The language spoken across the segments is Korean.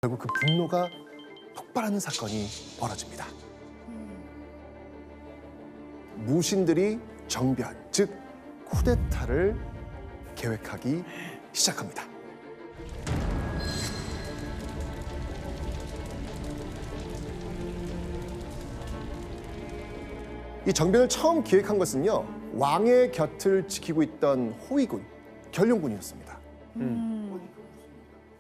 결국 그 분노가 폭발하는 사건이 벌어집니다. 무신들이 정변, 즉 쿠데타를 계획하기 시작합니다. 이 정변을 처음 기획한 것은요, 왕의 곁을 지키고 있던 호위군, 결룡군이었습니다.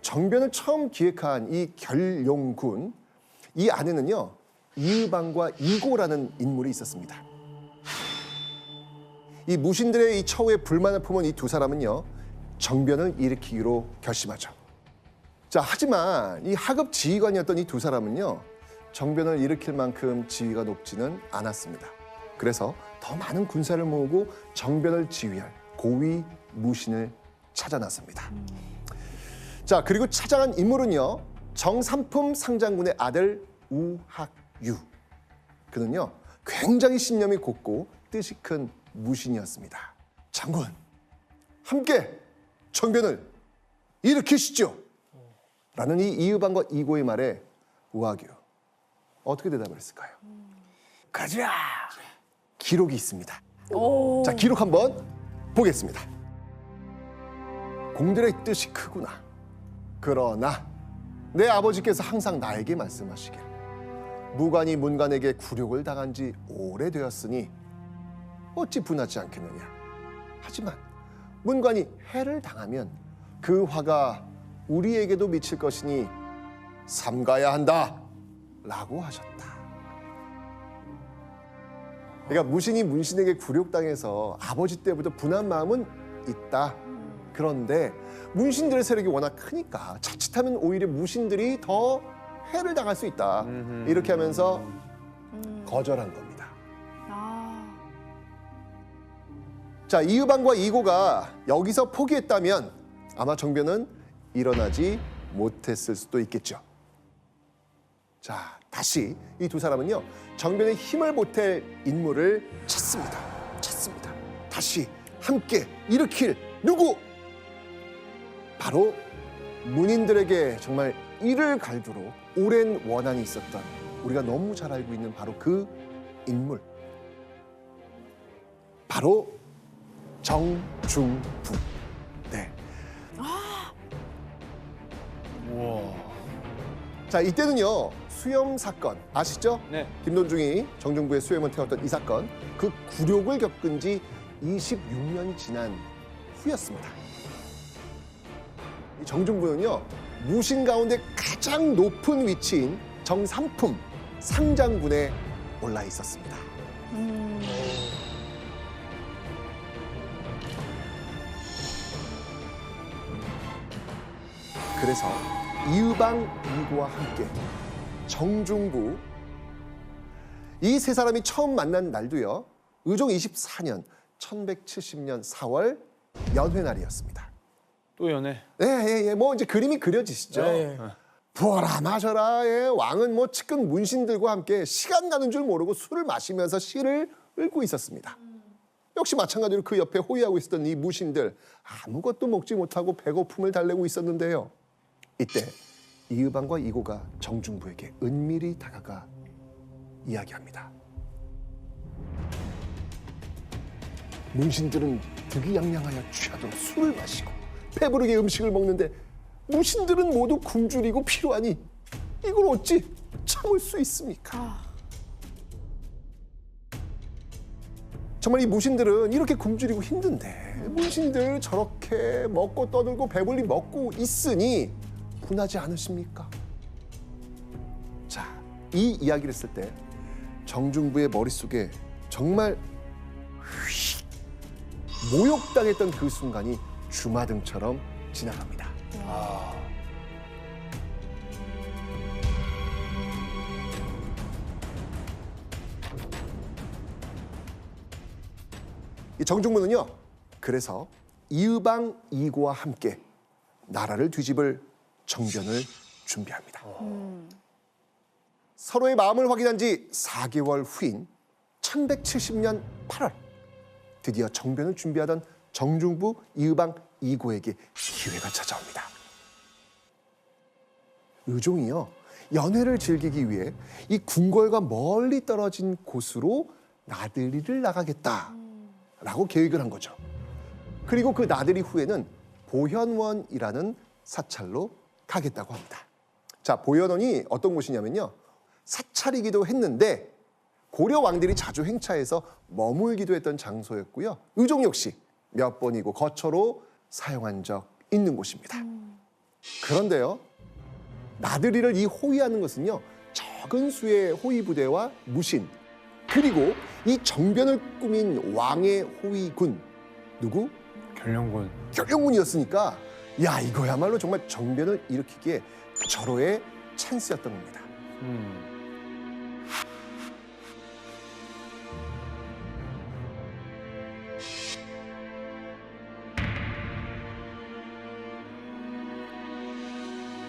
정변을 처음 기획한 이 결룡군, 이 안에는요, 이의방과 이고라는 인물이 있었습니다. 이 무신들의 이 처우에 불만을 품은 이 두 사람은요, 정변을 일으키기로 결심하죠. 자, 하지만 이 하급 지휘관이었던 이 두 사람은요, 정변을 일으킬 만큼 지위가 높지는 않았습니다. 그래서 더 많은 군사를 모으고 정변을 지휘할 고위 무신을 찾아 나섭니다. 자, 그리고 찾아간 인물은요, 정삼품 상장군의 아들 우학유. 그는요, 굉장히 신념이 곱고 뜻이 큰 무신이었습니다. 장군, 함께 정변을 일으키시죠. 라는 이 이의방과 이고의 말에 우학유, 어떻게 대답을 했을까요? 가자! 기록이 있습니다. 자, 기록 한번 보겠습니다. 공들의 뜻이 크구나. 그러나 내 아버지께서 항상 나에게 말씀하시길, 무관이 문관에게 굴욕을 당한 지 오래되었으니 어찌 분하지 않겠느냐. 하지만 문관이 해를 당하면 그 화가 우리에게도 미칠 것이니 삼가야 한다 라고 하셨다. 그러니까 무신이 문신에게 굴욕당해서 아버지 때부터 분한 마음은 있다. 그런데 문신들의 세력이 워낙 크니까 자칫하면 오히려 무신들이 더 해를 당할 수 있다. 이렇게 하면서 거절한 겁니다. 자, 이의방과 이고가 여기서 포기했다면 아마 정변은 일어나지 못했을 수도 있겠죠. 자, 다시 이 두 사람은요, 정변에 힘을 보탤 인물을 찾습니다. 다시 함께 일으킬 누구? 바로 문인들에게 정말 이를 갈도록 오랜 원한이 있었던, 우리가 너무 잘 알고 있는 바로 그 인물, 바로 정중부. 네. 자, 이때는요, 수염 사건 아시죠? 네. 김돈중이 정중부의 수염을 태웠던 이 사건, 그 굴욕을 겪은 지 26년이 지난 후였습니다. 이 정중부는요, 무신 가운데 가장 높은 위치인 정삼품 상장군에 올라 있었습니다. 그래서 이의방, 이고와 함께 정중부, 이 세 사람이 처음 만난 날도요, 의종 24년 1170년 4월 연회날이었습니다. 또 연애? 예. 뭐 이제 그림이 그려지시죠? 예. 부어라 마셔라. 예. 왕은 뭐 측근 문신들과 함께 시간 가는 줄 모르고 술을 마시면서 시를 읊고 있었습니다. 역시 마찬가지로 그 옆에 호위하고 있었던 이 무신들, 아무것도 먹지 못하고 배고픔을 달래고 있었는데요. 이때 이의방과 이고가 정중부에게 은밀히 다가가 이야기합니다. 문신들은 득이양양하여 취하도록 술을 마시고 배부르게 음식을 먹는데 무신들은 모두 굶주리고 피로하니 이걸 어찌 참을 수 있습니까? 정말 이 무신들은 이렇게 굶주리고 힘든데 문신들 저렇게 먹고 떠들고 배불리 먹고 있으니 분하지 않으십니까? 자, 이 이야기를 했을 때 정중부의 머릿속에 정말 모욕당했던 그 순간이 주마등처럼 지나갑니다. 이 정중부는요, 그래서 이의방, 이고와 함께 나라를 뒤집을 정변을 준비합니다. 서로의 마음을 확인한 지 4개월 후인 1170년 8월, 드디어 정변을 준비하던 정중부, 이의방, 이고에게 기회가 찾아옵니다. 의종이요, 연회를 즐기기 위해 이 궁궐과 멀리 떨어진 곳으로 나들이를 나가겠다라고 계획을 한 거죠. 그리고 그 나들이 후에는 보현원이라는 사찰로 가겠다고 합니다. 자, 보현원이 어떤 곳이냐면요, 사찰이기도 했는데 고려 왕들이 자주 행차해서 머물기도 했던 장소였고요. 의종 역시 몇 번이고 거처로 사용한 적 있는 곳입니다. 그런데요, 나들이를 이 호위하는 것은요, 적은 수의 호위 부대와 무신, 그리고 이 정변을 꾸민 왕의 호위군, 누구? 결령군. 결령군이었으니까 야, 이거야말로 정말 정변을 일으키기에 절호의 찬스였던 겁니다.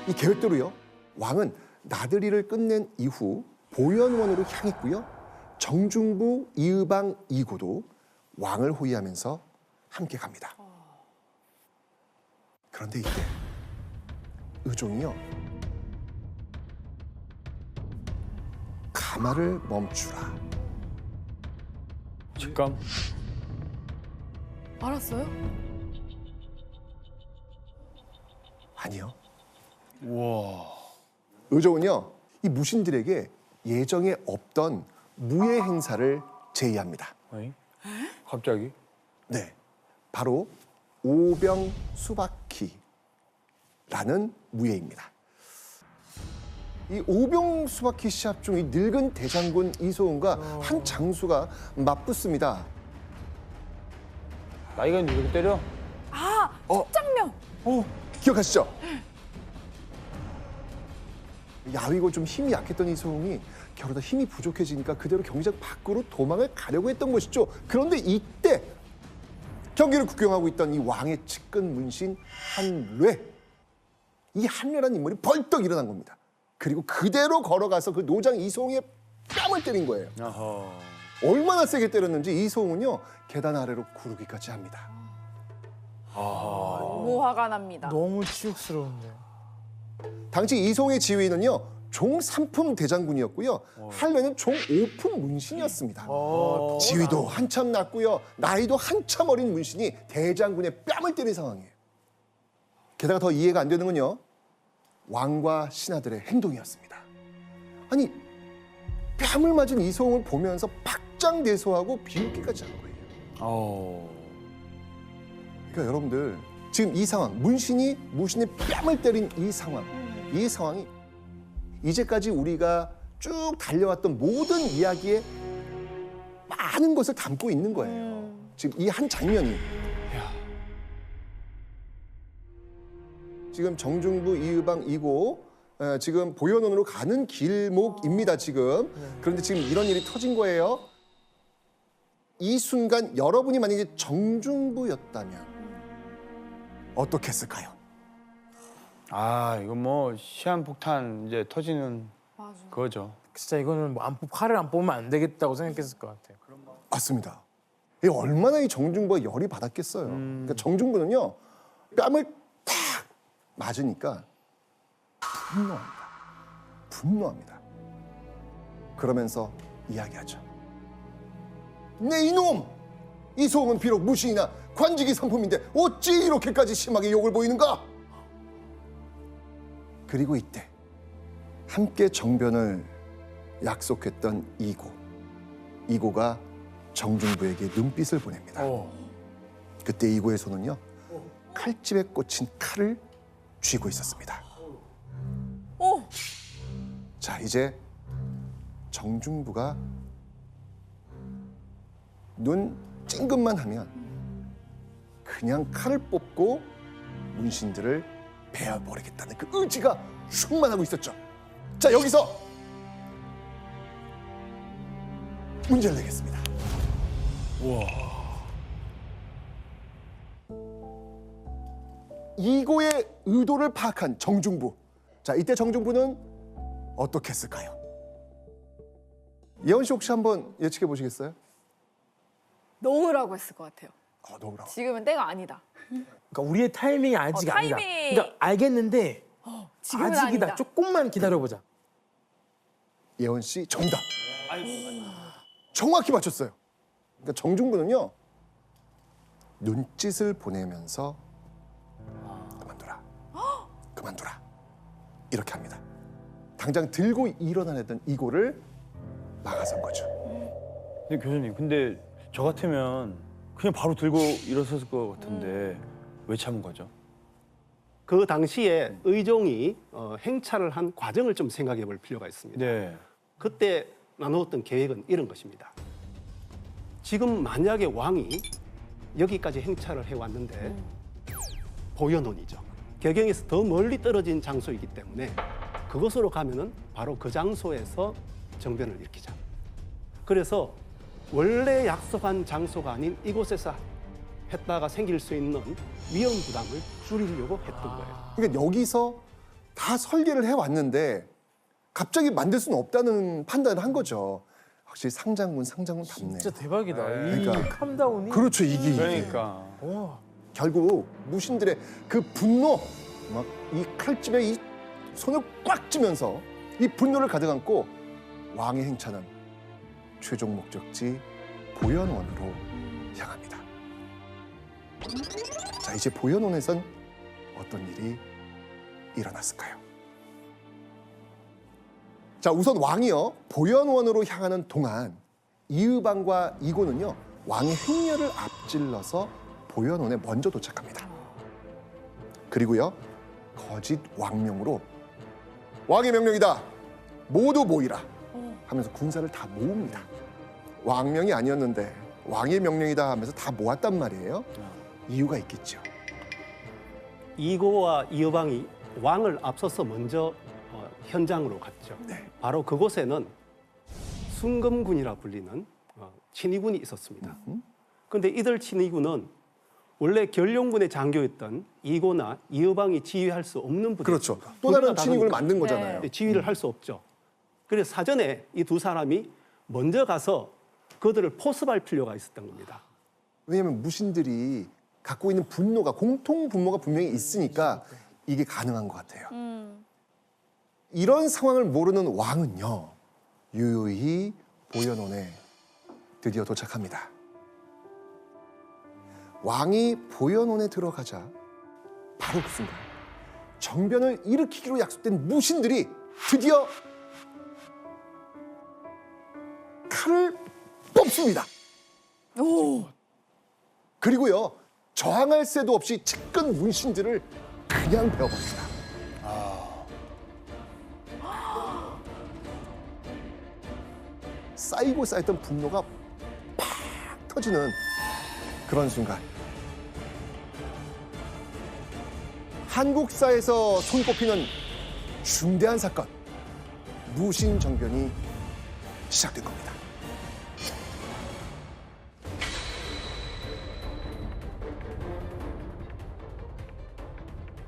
이 계획대로요, 왕은 나들이를 끝낸 이후 보현원으로 향했고요. 정중부 이의방 이고도 왕을 호위하면서 함께 갑니다. 그런데 이때 의종이요, 가마를 멈추라. 직감? 알았어요? 아니요. 우와. 의종은요, 이 무신들에게 예정에 없던 무예 행사를 제의합니다. 어이? 갑자기? 네, 바로 오병수박희라는 무예입니다. 이 오병수박희 시합 중 이 늙은 대장군 이소은과 한 장수가 맞붙습니다. 나이가 있는데 이렇게 때려? 아, 첫 장면. 기억하시죠? 야위고 좀 힘이 약했던 이소은이 겨루다 힘이 부족해지니까 그대로 경기장 밖으로 도망을 가려고 했던 것이죠. 그런데 이때 경기를 구경하고 있던 이 왕의 측근 문신 한뢰, 이 한뢰라는 인물이 벌떡 일어난 겁니다. 그리고 그대로 걸어가서 그 노장 이소웅의 뺨을 때린 거예요. 어허. 얼마나 세게 때렸는지 이소웅은요, 계단 아래로 구르기까지 합니다. 너무 화가 납니다. 너무 치욕스러운데. 당시 이소웅의 지휘는요, 종 3품 대장군이었고요. 한뢰는 종 5품 문신이었습니다. 지위도 한참 낮고요, 나이도 한참 어린 문신이 대장군의 뺨을 때린 상황이에요. 게다가 더 이해가 안 되는 건요, 왕과 신하들의 행동이었습니다. 아니, 뺨을 맞은 이소웅을 보면서 박장대소하고 비웃기까지 한 거예요. 그러니까 여러분들, 지금 이 상황, 문신이 무신의 뺨을 때린 이 상황이 이제까지 우리가 쭉 달려왔던 모든 이야기에 많은 것을 담고 있는 거예요. 지금 이 한 장면이. 지금 정중부 이의방 이고 지금 보현원으로 가는 길목입니다, 지금. 그런데 지금 이런 일이 터진 거예요. 이 순간 여러분이 만약에 정중부였다면 어떻게 했을까요? 아, 이건 뭐 시한폭탄 이제 터지는 맞아. 그거죠. 진짜 이거는 뭐 칼을 안 뽑으면 안 되겠다고 생각했을 것 같아요. 맞습니다. 이 얼마나 이 정중부가 열이 받았겠어요. 그러니까 정중부는요, 뺨을 탁 맞으니까 분노합니다. 그러면서 이야기하죠. 네 이놈! 이소웅은 비록 무신이나 관직이 성품인데 어찌 이렇게까지 심하게 욕을 보이는가? 그리고 이때 함께 정변을 약속했던 이고가 정중부에게 눈빛을 보냅니다. 그때 이고의 손은요, 칼집에 꽂힌 칼을 쥐고 있었습니다. 오, 자, 이제 정중부가 눈 찡긋만 하면 그냥 칼을 뽑고 문신들을 베어버리겠다는 그 의지가 충만하고 있었죠. 자, 여기서 문제를 내겠습니다. 이고의 의도를 파악한 정중부. 자, 이때 정중부는 어떻게 했을까요? 예원 씨 혹시 한번 예측해 보시겠어요? 넣으라고 했을 것 같아요. 너무나. 지금은 때가 아니다. 그러니까 우리의 타이밍이 아직 아니다. 타이밍. 그러니까 알겠는데 지금은 아직이다. 아니다. 조금만 기다려보자. 예원 씨 정답. 정확히 맞췄어요. 그러니까 정중부는요. 눈짓을 보내면서 그만둬라. 그만둬라. 이렇게 합니다. 당장 들고 일어나려던 이고를 막아선 거죠. 근데 교수님, 근데 저 같으면 그냥 바로 들고 일어섰을 것 같은데 왜 참은 거죠? 그 당시에 의종이 행차를 한 과정을 좀 생각해 볼 필요가 있습니다. 네. 그때 나누었던 계획은 이런 것입니다. 지금 만약에 왕이 여기까지 행차를 해왔는데 보현원이죠. 개경에서 더 멀리 떨어진 장소이기 때문에 그곳으로 가면은 바로 그 장소에서 정변을 일으키자. 그래서 원래 약속한 장소가 아닌 이곳에서 했다가 생길 수 있는 위험 부담을 줄이려고 했던 거예요. 그러니까 여기서 다 설계를 해왔는데 갑자기 만들 수는 없다는 판단을 한 거죠. 확실히 상장군 답네요. 진짜 대박이다. 이 그러니까. 캄다운이. 그렇죠, 이게. 그러니까. 와. 결국 무신들의 그 분노, 막 이 칼집에 이 손을 꽉 쥐면서 이 분노를 가득 안고 왕의 행차는 최종 목적지 보현원으로 향합니다. 자, 이제 보현원에선 어떤 일이 일어났을까요? 자, 우선 왕이요 보현원으로 향하는 동안 이의방과 이고는요 왕의 행렬을 앞질러서 보현원에 먼저 도착합니다. 그리고요 거짓 왕명으로 왕의 명령이다 모두 모이라 하면서 군사를 다 모읍니다. 왕명이 아니었는데 왕의 명령이다 하면서 다 모았단 말이에요. 이유가 있겠죠. 이고와 이여방이 왕을 앞서서 먼저 현장으로 갔죠. 네. 바로 그곳에는 순금군이라 불리는 친위군이 있었습니다. 그런데 이들 친위군은 원래 결룡군의 장교였던 이고나 이여방이 지휘할 수 없는 부대. 그렇죠. 또 다른 친위군을 만든 거잖아요. 지휘를 할 수 없죠. 그래서 사전에 이 두 사람이 먼저 가서 그들을 포섭할 필요가 있었던 겁니다. 왜냐하면 무신들이 갖고 있는 분노가 공통 분노가 분명히 있으니까 이게 가능한 것 같아요. 이런 상황을 모르는 왕은요 유유히 보현원에 드디어 도착합니다. 왕이 보현원에 들어가자 바로 그 순간 정변을 일으키기로 약속된 무신들이 드디어 칼을 뽑습니다. 오. 그리고요 저항할 새도 없이 측근 문신들을 그냥 베어버립니다. 쌓이고 쌓였던 분노가 팍 터지는 그런 순간 한국사에서 손꼽히는 중대한 사건 무신 정변이 시작된 겁니다.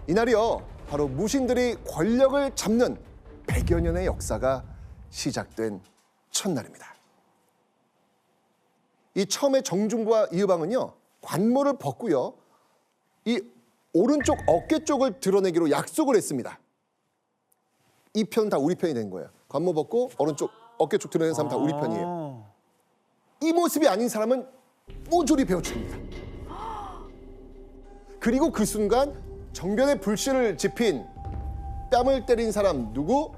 이날이요 바로 무신들이 권력을 잡는 100여 년의 역사가 시작된 첫날입니다. 이 처음에 정중부와 이의방은요 관모를 벗고요 이 오른쪽 어깨 쪽을 드러내기로 약속을 했습니다. 이 편은 다 우리 편이 된 거예요. 관모 벗고 오른쪽 어깨 쪽 드러내는 사람 다 우리 편이에요. 이 모습이 아닌 사람은 모조리 베어줍니다. 그리고 그 순간 정변의 불씨를 지핀 뺨을 때린 사람 누구?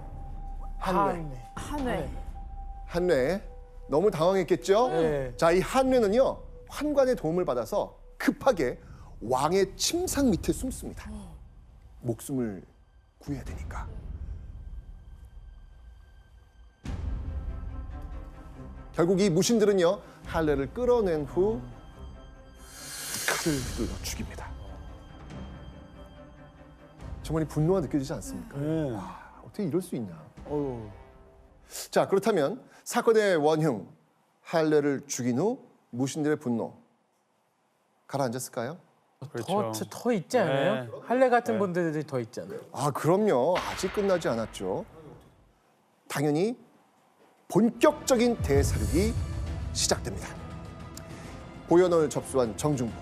한뇌. 한회. 한뇌. 너무 당황했겠죠? 네. 자, 이 한뇌는요 환관의 도움을 받아서 급하게 왕의 침상 밑에 숨습니다. 목숨을 구해야 되니까. 결국 이 무신들은요 한뇌를 끌어낸 후 칼을 휘둘러 죽입니다. 정말 이 분노가 느껴지지 않습니까? 네. 와, 어떻게 이럴 수 있냐? 어휴. 자, 그렇다면 사건의 원흉 한례를 죽인 후 무신들의 분노 가라앉았을까요? 그렇죠. 더 있지 않아요? 네. 할례 같은 분들이 더 있잖아요. 아, 그럼요. 아직 끝나지 않았죠. 당연히 본격적인 대사륙이 시작됩니다. 보현원을 접수한 정중부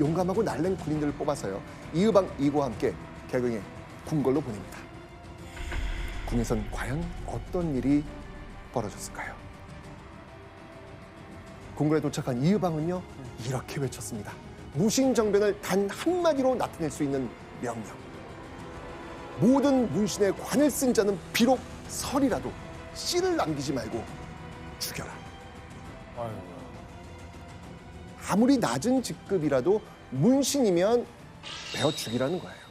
용감하고 날랜 군인들을 뽑아서요 이의방 이고와 함께 개경에 궁궐로 보냅니다. 궁에선 과연 어떤 일이 벌어졌을까요? 궁궐에 도착한 이의방은요 이렇게 외쳤습니다. 무신정변을 단 한마디로 나타낼 수 있는 명령. 모든 문신의 관을 쓴 자는 비록 설이라도 씨를 남기지 말고 죽여라. 아무리 낮은 직급이라도 문신이면 베어 죽이라는 거예요.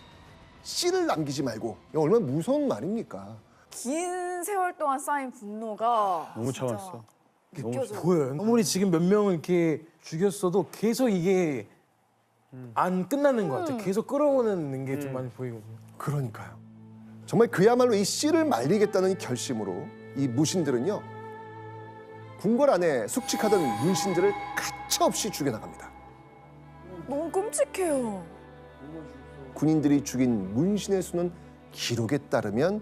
씨를 남기지 말고. 이거 얼마나 무서운 말입니까? 긴 세월 동안 쌓인 분노가 너무 진짜 참았어. 느껴져요. 보여요. 아무리 지금 몇 명을 이렇게 죽였어도 계속 이게 안 끝나는 것 같아요. 계속 끌어오는 게 좀 많이 보이거든요. 그러니까요. 정말 그야말로 이 씨를 말리겠다는 이 결심으로 이 무신들은요 궁궐 안에 숙직하던 문신들을 가차없이 죽여나갑니다. 너무 끔찍해요. 군인들이 죽인 문신의 수는 기록에 따르면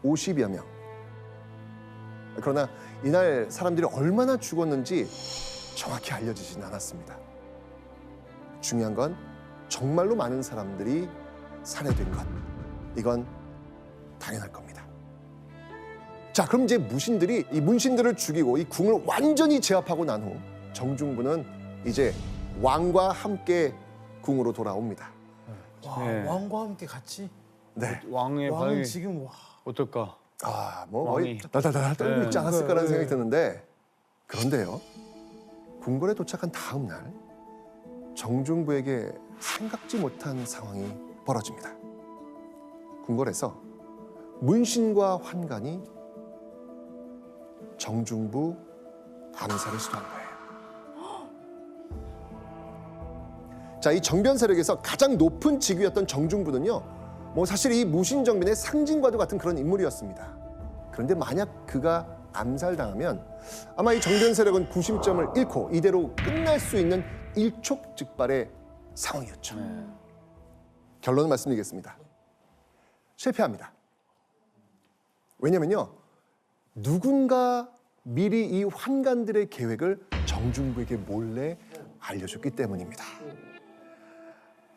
50여 명. 그러나 이날 사람들이 얼마나 죽었는지 정확히 알려지진 않았습니다. 중요한 건 정말로 많은 사람들이 살해된 것. 이건 당연할 겁니다. 자, 그럼 이제 무신들이 이 문신들을 죽이고 이 궁을 완전히 제압하고 난 후 정중부는 이제 왕과 함께 궁으로 돌아옵니다. 와, 네. 왕과 함께 같이 네. 왕의 왕은 반응이 지금 와. 어떨까? 아, 뭐 왕이. 거의 달달달 떨고 네. 있지 않았을까라는 네. 생각이 드는데 그런데요. 궁궐에 도착한 다음 날 정중부에게 생각지 못한 상황이 벌어집니다. 궁궐에서 문신과 환관이 정중부 암살을 시도한 거예요. 자, 이 정변 세력에서 가장 높은 직위였던 정중부는요, 뭐 사실 이 무신정변의 상징과도 같은 그런 인물이었습니다. 그런데 만약 그가 암살당하면 아마 이 정변 세력은 구심점을 잃고 이대로 끝날 수 있는 일촉즉발의 상황이었죠. 결론을 말씀드리겠습니다. 실패합니다. 왜냐면요, 누군가 미리 이 환관들의 계획을 정중부에게 몰래 알려줬기 때문입니다.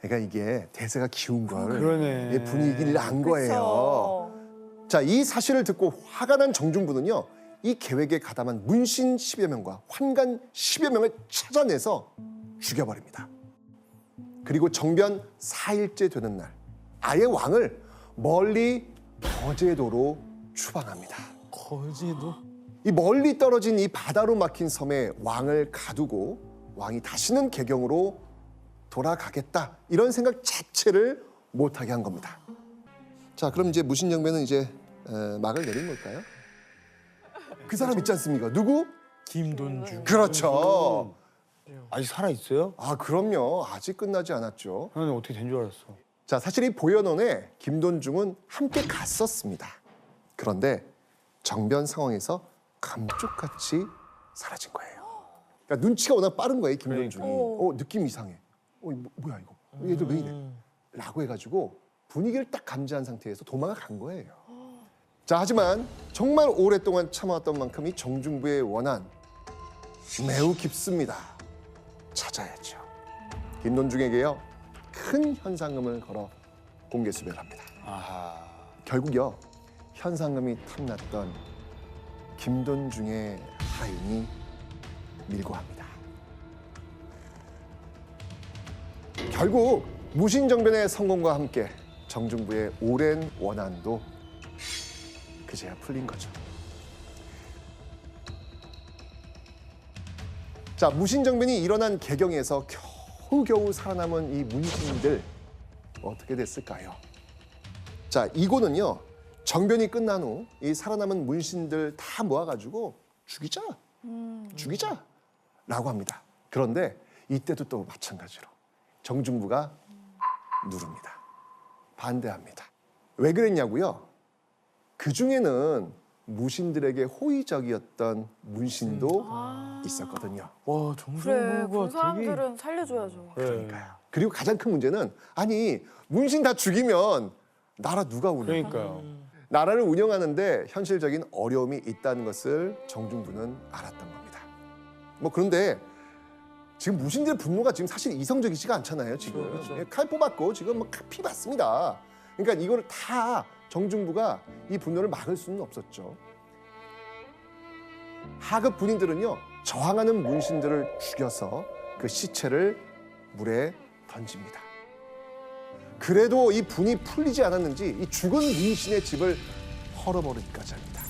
그러니까 이게 대세가 기운 걸 그러네. 이 분위기를 안 거예요. 그쵸. 자, 이 사실을 듣고 화가 난 정중부는요, 이 계획에 가담한 문신 10여 명과 환관 10여 명을 찾아내서 죽여버립니다. 그리고 정변 4일째 되는 날, 아예 왕을 멀리 거제도로 추방합니다. 거제도 이 멀리 떨어진 이 바다로 막힌 섬에 왕을 가두고 왕이 다시는 개경으로 돌아가겠다, 이런 생각 자체를 못하게 한 겁니다. 자, 그럼 이제 무신정변은 이제 막을 내린 걸까요? 그 사람 있지 않습니까? 누구? 김돈주. 그렇죠. 아직 살아 있어요? 아, 그럼요. 아직 끝나지 않았죠. 나는 어떻게 된 줄 알았어. 자, 사실 이 보현원에 김돈중은 함께 갔었습니다. 그런데 정변 상황에서 감쪽같이 사라진 거예요. 그러니까 눈치가 워낙 빠른 거예요, 김돈중이. 그러니까. 느낌 이상해. 뭐야 이거? 얘들 왜 이래? 라고 해가지고 분위기를 딱 감지한 상태에서 도망을 간 거예요. 자, 하지만 정말 오랫동안 참아왔던 만큼 이 정중부의 원한 매우 깊습니다. 찾아야죠. 김돈중에게요, 큰 현상금을 걸어 공개 수배를 합니다. 아하. 결국요, 현상금이 탐났던 김돈중의 하인이 밀고 합니다. 결국 무신정변의 성공과 함께 정중부의 오랜 원한도 그제야 풀린 거죠. 자, 무신정변이 일어난 개경에서 겨우겨우 살아남은 이 문신들 어떻게 됐을까요? 자, 이고는요, 정변이 끝난 후 이 살아남은 문신들 다 모아가지고 죽이자라고 합니다. 그런데 이때도 또 마찬가지로 정중부가 누릅니다. 반대합니다. 왜 그랬냐고요? 그 중에는 무신들에게 호의적이었던 문신도 있었거든요. 와 그래, 정중부가 그 되게 사람들은 살려줘야죠. 그러니까요. 그리고 가장 큰 문제는, 아니 문신 다 죽이면 나라 누가 운영? 그러니까요. 나라를 운영하는데 현실적인 어려움이 있다는 것을 정중부는 알았던 겁니다. 뭐 그런데 지금 무신들의 분노가 지금 사실 이성적이지가 않잖아요. 지금 칼 뽑았고 지금 뭐 피 맞습니다. 그러니까 이거를 다 정중부가 이 분노를 막을 수는 없었죠. 하급 군인들은요, 저항하는 문신들을 죽여서 그 시체를 물에 던집니다. 그래도 이 분이 풀리지 않았는지 이 죽은 문신의 집을 헐어버리기까지 합니다.